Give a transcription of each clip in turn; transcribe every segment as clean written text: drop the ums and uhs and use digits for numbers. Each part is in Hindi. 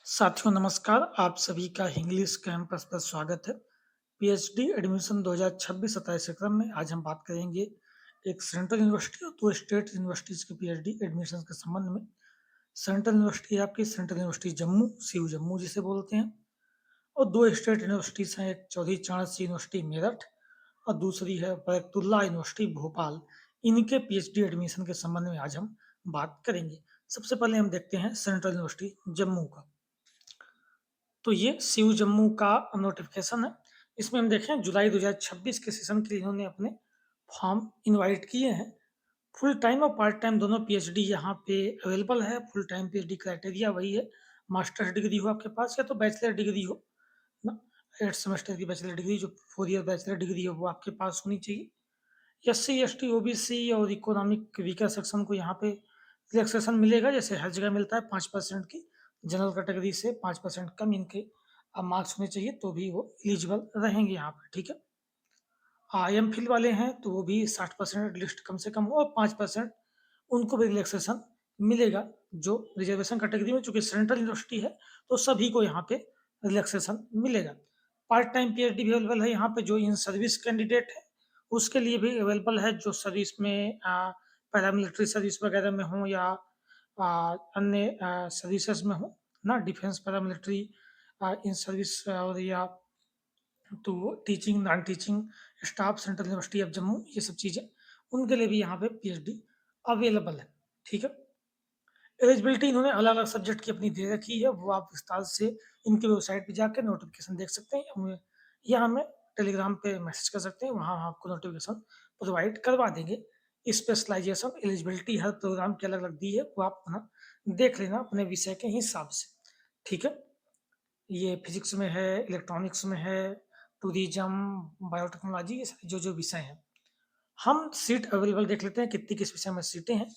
साथियों नमस्कार, आप सभी का इंग्लिश कैंपस पर स्वागत है। पीएचडी एडमिशन 2026-27 के क्रम में आज हम बात करेंगे एक सेंट्रल यूनिवर्सिटी और 2 स्टेट यूनिवर्सिटीज़ के पीएचडी एडमिशन के संबंध में। सेंट्रल यूनिवर्सिटी है आपकी central university Jammu, CU Jammu जिसे बोलते हैं और 2 स्टेट यूनिवर्सिटीज़ हैं, एक चौधरी चरण सिंह यूनिवर्सिटी मेरठ और दूसरी है बरकतुल्लाह यूनिवर्सिटी भोपाल। इनके पीएचडी एडमिशन के संबंध में आज हम बात करेंगे। सबसे पहले हम देखते हैं सेंट्रल यूनिवर्सिटी जम्मू का। तो ये सीयू जम्मू का नोटिफिकेशन है। इसमें हम देखें जुलाई 2026 के सेशन के लिए इन्होंने अपने फॉर्म इनवाइट किए हैं। फुल टाइम और पार्ट टाइम दोनों पीएचडी यहाँ पे अवेलेबल है। फुल टाइम पीएचडी क्राइटेरिया वही है, मास्टर्स डिग्री हो आपके पास या तो बैचलर डिग्री हो ना, 8 सेमेस्टर की बैचलर डिग्री जो 4 ईयर बैचलर डिग्री हो वो आपके पास होनी चाहिए। एससी, एसटी, ओबीसी और इकोनॉमिक वीकर सेक्शन को यहाँ पे रिलैक्सेशन मिलेगा, जैसे हर जगह मिलता है 5% की। जनरल कैटेगरी से 5% कम इनके मार्क्स होने चाहिए तो भी वो एलिजिबल रहेंगे यहाँ पर, ठीक है। एमफिल वाले हैं तो वो भी 60% लिस्ट कम से कम हो और 5% उनको भी रिलैक्सेशन मिलेगा। जो रिजर्वेशन कैटेगरी में, चूंकि सेंट्रल यूनिवर्सिटी है तो सभी को यहाँ पे रिलैक्सेशन मिलेगा। पार्ट टाइम पीएचडी भी अवेलेबल है यहाँ पे, जो इन सर्विस कैंडिडेट है उसके लिए भी अवेलेबल है, जो सर्विस में पैरामिलिट्री सर्विस वगैरह में हो या अन्य सर्विसेज में हो ना, डिफेंस पैरामिलिट्री इन सर्विस और या तो teaching non teaching staff central university of Jammu, ये सब चीज़ें उनके लिए भी यहाँ पे पीएचडी अवेलेबल है, ठीक है। एलिजिबिलिटी इन्होंने अलग अलग सब्जेक्ट की अपनी दे रखी है, वो आप विस्तार से इनकी वेबसाइट पे जाकर नोटिफिकेशन देख सकते हैं या हमें टेलीग्राम पे मैसेज कर सकते हैं, वहाँ हम आपको नोटिफिकेशन प्रोवाइड करवा देंगे। स्पेशलाइजेशन एलिजिबिलिटी हर प्रोग्राम की अलग अलग दी है, वो आप अपना देख लेना अपने विषय के हिसाब से, ठीक है। ये फिजिक्स में है, इलेक्ट्रॉनिक्स में है, टूरिज्म, बायोटेक्नोलॉजी, ये सारे जो विषय हैं। हम सीट अवेलेबल देख लेते हैं कितनी किस विषय में सीटें हैं।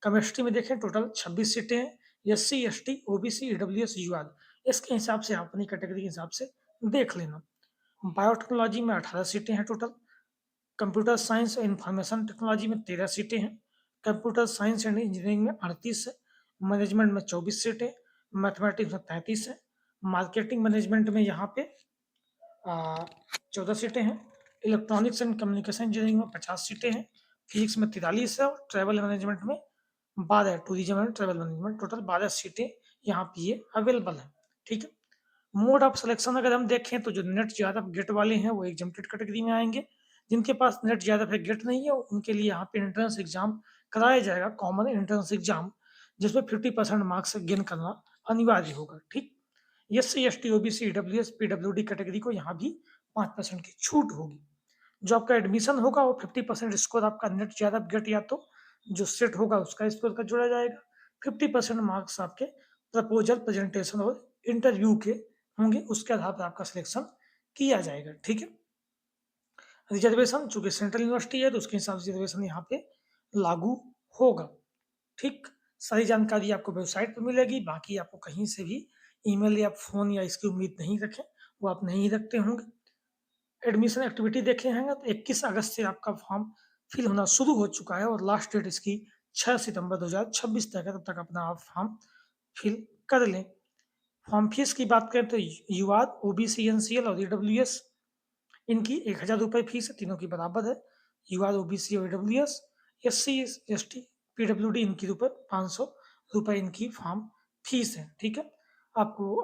केमिस्ट्री में देखें टोटल 26 सीटें हैं। SC, ST, OBC, EWS, UR, इसके हिसाब से आप अपनी कैटेगरी के हिसाब से देख लेना। बायोटेक्नोलॉजी में 18 सीटें हैं टोटल। कंप्यूटर साइंस और इंफॉर्मेशन टेक्नोलॉजी में 13 सीटें हैं। कंप्यूटर साइंस एंड इंजीनियरिंग में 38 है। मैनेजमेंट में 24 सीटें। मैथमेटिक्स में 33 है। मार्केटिंग मैनेजमेंट में यहाँ पे 14 सीटें हैं। इलेक्ट्रॉनिक्स एंड कम्युनिकेशन इंजीनियरिंग में 50 सीटें हैं। फिजिक्स में 43 है और ट्रैवल मैनेजमेंट में 12 है। Tourism and travel management total 12 सीटें यहाँ पे ये अवेलेबल है, ठीक है। मोड ऑफ सिलेक्शन अगर हम देखें तो जो नेट ज्यादा गेट वाले हैं वो एग्जेम्प्टेड कैटेगरी में आएंगे। जिनके पास नेट ज्यादा गेट नहीं है उनके लिए यहाँ पे एंट्रेंस एग्जाम कराया जाएगा, कॉमन एंट्रेंस एग्जाम, जिसमें 50% मार्क्स गेन करना अनिवार्य होगा, ठीक। S C, S T, OBC, EWS, PWD category को यहाँ भी 5% की छूट होगी। जो आपका एडमिशन होगा वो 50% स्कोर आपका नेट ज्यादा गेट या तो जो सेट होगा उसका स्कोर का जोड़ा जाएगा। 50% मार्क्स आपके प्रपोजल, प्रेजेंटेशन और इंटरव्यू के होंगे, उसके आधार पर आपका सिलेक्शन किया जाएगा, ठीक है। रिजर्वेशन चूंकि सेंट्रल यूनिवर्सिटी है तो उसके हिसाब से रिजर्वेशन यहाँ पे लागू होगा, ठीक। सारी जानकारी आपको वेबसाइट पे मिलेगी, बाकी आपको कहीं से भी ईमेल या फ़ोन या इसकी उम्मीद नहीं रखें, वो आप नहीं रखते होंगे। एडमिशन एक्टिविटी देखे हैं तो 21 अगस्त से आपका फॉर्म फिल होना शुरू हो चुका है और लास्ट डेट इसकी 6 सितंबर 2026 तक है, तब तक अपना आप फॉर्म फिल कर लें। फॉर्म फीस की बात करें तो यूआर, ओबीसी, एनसीएल और ईडब्ल्यूएस, इनकी 1000 रुपये फीस है, तीनों की बराबर है। यूआर, ओबीसी और ईडब्ल्यूएस, एससी, एसटी, पीडब्ल्यूडी इनकी 500 रुपये इनकी फॉर्म फीस है, ठीक है। आपको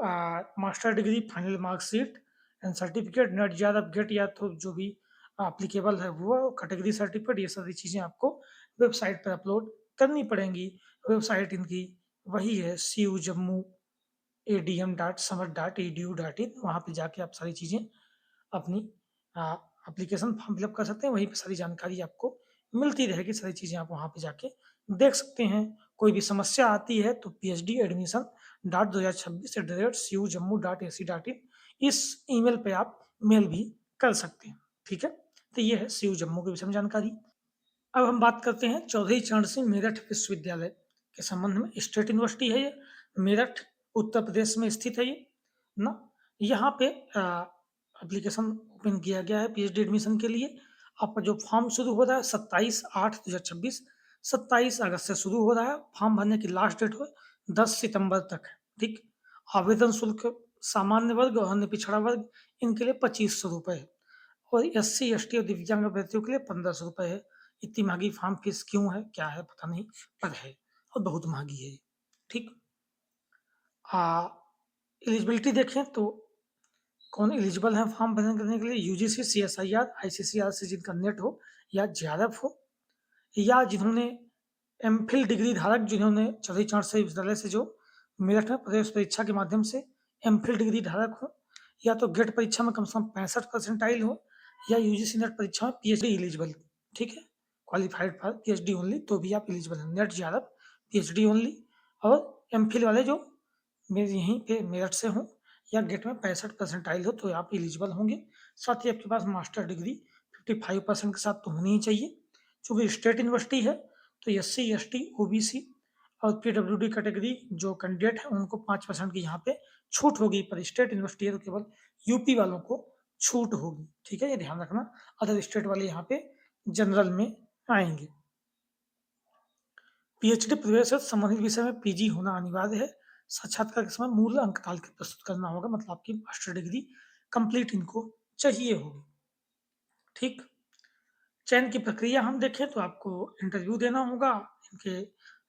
master degree, final marksheet and certificate, net ज्यादा गेट या तो जो भी अप्लीकेबल है वो कैटेगरी सर्टिफिकेट, ये सारी चीज़ें आपको वेबसाइट पर अपलोड करनी पड़ेंगी। वेबसाइट इनकी वही है CUJammu ADM.समझ.edu.in, वहाँ पे जाके आप सारी चीज़ें अपनी एप्लीकेशन फॉर्म फिलअप कर सकते हैं, वहीं पे सारी जानकारी आपको मिलती रहेगी, सारी चीज़ें आप वहाँ पे जाके देख सकते हैं। कोई भी समस्या आती है तो PhD admission dot 2026 @CU Jammu.ac.in, इस ईमेल पे आप मेल भी कर सकते हैं, ठीक है। तो ये है सीयू जम्मू के विषय में जानकारी। अब हम बात करते हैं चौधरी चरण सिंह मेरठ विश्वविद्यालय के संबंध में। स्टेट यूनिवर्सिटी है ये, मेरठ उत्तर प्रदेश में स्थित है ये ना। यहाँ पे एप्लीकेशन ओपन किया गया है पीएचडी एडमिशन के लिए। आपका जो फॉर्म शुरू हो रहा है 27/8/2026, 27 अगस्त से शुरू हो रहा है। फॉर्म भरने की लास्ट डेट हो 10 सितंबर तक है, ठीक। आवेदन शुल्क सामान्य वर्ग और अन्य पिछड़ा वर्ग इनके लिए 2500 रुपये है और एससी एसटी और दिव्यांग अभ्यर्थियों के लिए 1500 रुपये है। इतनी महंगी फॉर्म फीस क्यों है, क्या है, पता नहीं, पर है और बहुत महंगी है। ठीक। एलिजिबिलिटी देखें तो कौन एलिजिबल है फॉर्म भरने करने के लिए? यूजीसी, सीएसआईआर, आईसीसीआर से जिनका नेट हो या जेआरएफ हो, या जिन्होंने एमफिल डिग्री धारक, जिन्होंने चौधरी चरण सिंह विश्वविद्यालय से जो मेरठ में प्रवेश परीक्षा के माध्यम से एमफिल डिग्री धारक हो, या तो गेट परीक्षा में कम से कम 65% हो, या यूजीसी नेट परीक्षा में पीएचडी एलिजिबल। ठीक है, क्वालिफाइड फॉर पीएचडी ओनली, तो भी आप एलिजिबल हैं। नेट जेआरएफ पीएचडी ओनली, और एमफिल वाले जो मेरे यहीं पे मेरठ से हों या गेट में 65% हो तो आप एलिजिबल होंगे। साथ ही आपके पास मास्टर डिग्री 55% के साथ तो होनी ही चाहिए। चूंकि स्टेट यूनिवर्सिटी है तो एससी एसटी ओबीसी और पीडब्ल्यूडी कैटेगरी जो कैंडिडेट है उनको 5% की यहाँ पे छूट होगी, पर स्टेट यूनिवर्सिटी है तो केवल यूपी वालों को छूट होगी। ठीक है, ये ध्यान रखना। अदर स्टेट वाले यहाँ पे जनरल में आएंगे। पीएचडी प्रवेश से संबंधित विषय में पीजी होना अनिवार्य है। साक्षात्कार के समय मूल अंक ताल के प्रस्तुत करना होगा, मतलब आपकी मास्टर डिग्री कंप्लीट इनको चाहिए होगी। ठीक। चयन की प्रक्रिया हम देखें तो आपको इंटरव्यू देना होगा इनके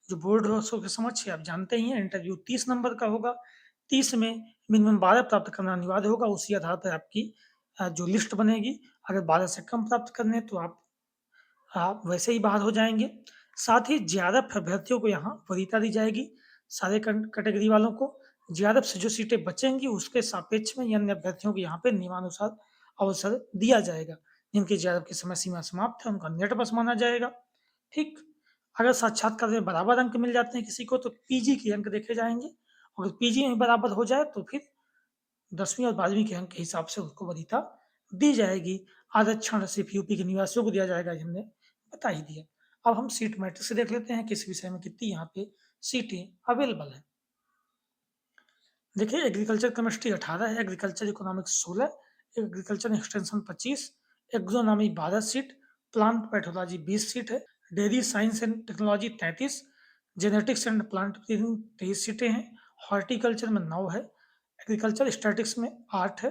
जो बोर्ड है के समक्ष। आप जानते ही हैं इंटरव्यू 30 नंबर का होगा। 30 में मिनिमम 12 प्राप्त करना अनिवार्य होगा। उसी आधार पर आपकी जो लिस्ट बनेगी। अगर 12 से कम प्राप्त करने तो आप वैसे ही बाहर हो जाएंगे। साथ ही जेआरएफ अभ्यर्थियों को यहाँ वरीयता दी जाएगी। सारे कैटेगरी वालों को जेआरएफ से जो सीटें बचेंगी उसके सापेक्ष में अन्य अभ्यर्थियों को यहाँ पे नियमानुसार अवसर दिया जाएगा। जिनकी जेआरएफ की समय सीमा समाप्त है उनका नेट बस माना जाएगा। ठीक। अगर साक्षात्कार में बराबर अंक मिल जाते हैं किसी को तो पीजी के अंक देखे जाएंगे, और पीजी में बराबर हो जाए तो फिर 10वीं और 12वीं के अंक के हिसाब से उसको वरीयता दी जाएगी। आरक्षण सिर्फ यूपी के निवासियों को दिया जाएगा, ये हमने बता ही दिया। अब हम सीट मैट्रिक्स से देख लेते हैं किस विषय में कितनी यहाँ पे सीटें अवेलेबल है। देखिए, एग्रीकल्चर केमिस्ट्री 18 है, agriculture economics 16, agriculture extension 25, agronomy 12 seat, plant pathology 20 seat है, dairy science and technology 33, genetics and plant breeding 23 सीटें हैं, हॉर्टिकल्चर में 9 है, एग्रीकल्चर स्टैटिक्स में 8 है,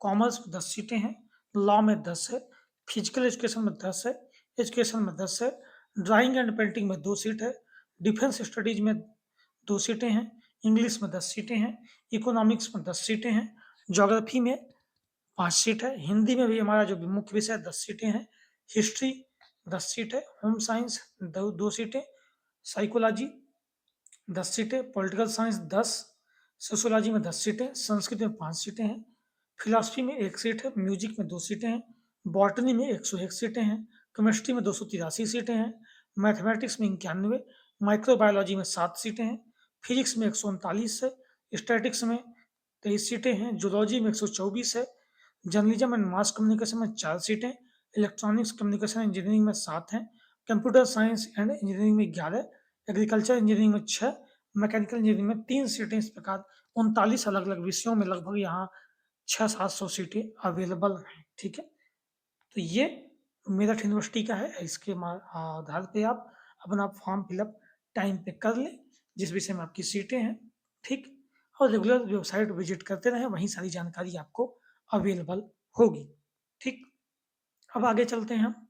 कॉमर्स में 10 सीटें हैं, लॉ में 10 है, फिजिकल एजुकेशन में 10 है, एजुकेशन में 10 है, ड्राइंग एंड पेंटिंग में 2 सीट है, डिफेंस स्टडीज में 2 सीटें हैं, इंग्लिश में 10 सीटें हैं, इकोनॉमिक्स में 10 सीटें हैं, ज्योग्राफी में 5 सीट है, हिंदी में भी हमारा जो मुख्य विषय है 10 सीटें हैं, हिस्ट्री 10 सीट है, होम साइंस 2 सीटें, साइकोलॉजी 10 सीटें, पॉलिटिकल साइंस 10, सोशियोलॉजी में 10 सीटें, संस्कृत में 5 सीटें हैं, फिलॉसफी में 1 सीट है, म्यूजिक में 2 सीटें हैं, बॉटनी में 101 सीटें हैं, केमिस्ट्री में 283 सीटें हैं, मैथमेटिक्स में 91, माइक्रोबायोलॉजी में 7 सीटें हैं, फिजिक्स में 139 है, स्टैटिक्स में 23 सीटें हैं, जूलॉजी में 124 है, जर्नलिज्म एंड मास कम्युनिकेशन में 4 सीटें, इलेक्ट्रॉनिक्स कम्युनिकेशन इंजीनियरिंग में 7 हैं, कंप्यूटर साइंस एंड इंजीनियरिंग में 11, एग्रीकल्चर इंजीनियरिंग में 6, मैकेनिकल इंजीनियरिंग में 3 सीटें। इस प्रकार 39 अलग अलग विषयों में लगभग यहाँ 600-700 सीटें अवेलेबल हैं। ठीक है, तो ये मेरठ यूनिवर्सिटी का है। इसके आधार पे आप अपना फॉर्म फिलअप टाइम पे कर लें जिस विषय में आपकी सीटें हैं। ठीक, और रेगुलर वेबसाइट विजिट करते रहें, वहीं सारी जानकारी आपको अवेलेबल होगी। ठीक, अब आगे चलते हैं हम।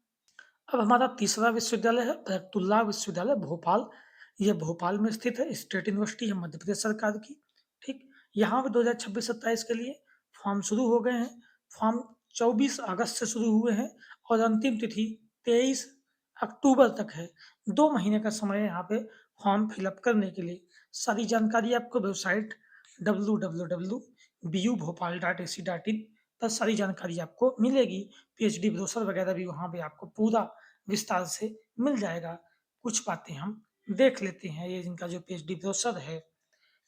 अब हमारा तीसरा विश्वविद्यालय है बरकतुल्लाह विश्वविद्यालय भोपाल। ये भोपाल में स्थित है, स्टेट यूनिवर्सिटी है मध्य प्रदेश सरकार की। ठीक, यहाँ पे 2026-27 के लिए फॉर्म शुरू हो गए हैं। फॉर्म 24 अगस्त से शुरू हुए हैं और अंतिम तिथि 23 अक्टूबर तक है। 2 महीने का समय है यहाँ पे फॉर्म फिलअप करने के लिए। सारी जानकारी आपको वेबसाइट www.bubhopal.ac.in पर सारी जानकारी आपको मिलेगी। पीएचडी ब्रोशर वगैरह भी वहाँ पे आपको पूरा विस्तार से मिल जाएगा। कुछ बातें हम देख लेते हैं। ये इनका जो पीएचडी ब्रोशर है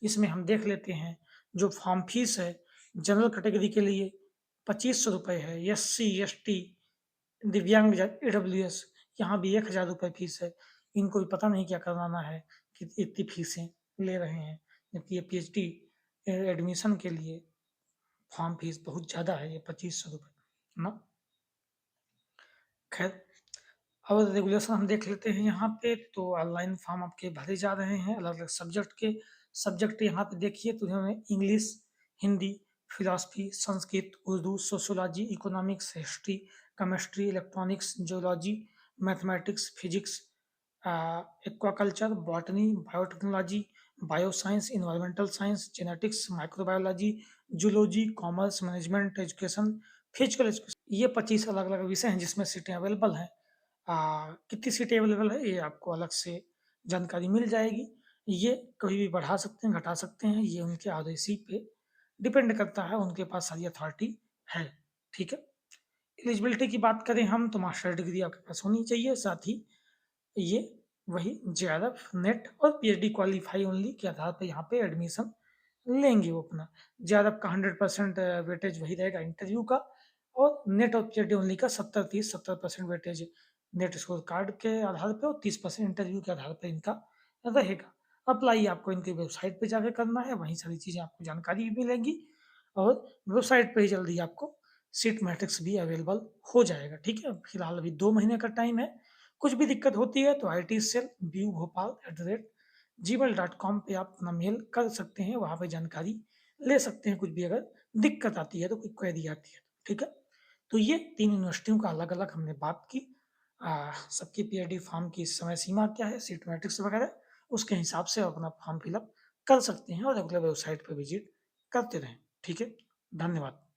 इसमें हम देख लेते हैं जो फॉर्म फीस है जनरल कैटेगरी के लिए 2500 रुपये है, एससी एसटी दिव्यांग ईडब्ल्यूएस यहाँ भी 1000 रुपये फीस है। इनको भी पता नहीं क्या करवाना है कि इतनी फीसें ले रहे हैं, जबकि ये पीएचडी एडमिशन के लिए फॉर्म फीस बहुत ज़्यादा है, ये 2500 रुपये ना। खैर, और रेगुलेशन हम देख लेते हैं यहाँ पे। तो ऑनलाइन फॉर्म आपके भरे जा रहे हैं अलग अलग सब्जेक्ट के। सब्जेक्ट यहाँ पे देखिए तो इन्होंने English, Hindi, philosophy, Sanskrit, Urdu, sociology, economics, history, chemistry, electronics, geology, mathematics, physics, aquaculture, botany, biotechnology, bioscience, environmental science, genetics, microbiology, zoology, commerce, management, education, physical education, ये 25 अलग अलग विषय हैं जिसमें सीटें अवेलेबल हैं। कितनी सीटें अवेलेबल है ये आपको अलग से जानकारी मिल जाएगी। ये कभी भी बढ़ा सकते हैं, घटा सकते हैं, ये उनके आदेशी पे डिपेंड करता है, उनके पास सारी अथॉरिटी है। ठीक है। एलिजिबिलिटी की बात करें हम तो मास्टर डिग्री आपके पास होनी चाहिए, साथ ही ये वही जेआरएफ, नेट और पीएचडी क्वालीफाई ओनली के आधार पर यहाँ पे एडमिशन लेंगे वो अपना। जेआरएफ का 100% वेटेज वही रहेगा इंटरव्यू का, और नेट और पीएचडी ओनली का 70-30 70% वेटेज नेट स्कोर कार्ड के आधार पे और 30% इंटरव्यू के आधार पे इनका रहेगा। अप्लाई आपको इनकी वेबसाइट पे जाके करना है, वहीं सारी चीज़ें आपको जानकारी भी मिलेंगी, और वेबसाइट पे ही जल्दी आपको सीट मैट्रिक्स भी अवेलेबल हो जाएगा। ठीक है, फिलहाल अभी 2 महीने का टाइम है। कुछ भी दिक्कत होती है तो itcell@bhopal@gmail.com पे आप अपना मेल कर सकते हैं, वहाँ पे जानकारी ले सकते हैं, कुछ भी अगर दिक्कत आती है तो, कोई क्वेरी आती है तो। ठीक है, तो ये 3 यूनिवर्सिटियों का अलग अलग हमने बात की। सबकी पीएचडी फॉर्म की समय सीमा क्या है, सीट मैट्रिक्स वगैरह, उसके हिसाब से अपना फॉर्म फिलअप कर सकते हैं और रेगुलर वेबसाइट पर विजिट करते रहें। ठीक है, धन्यवाद।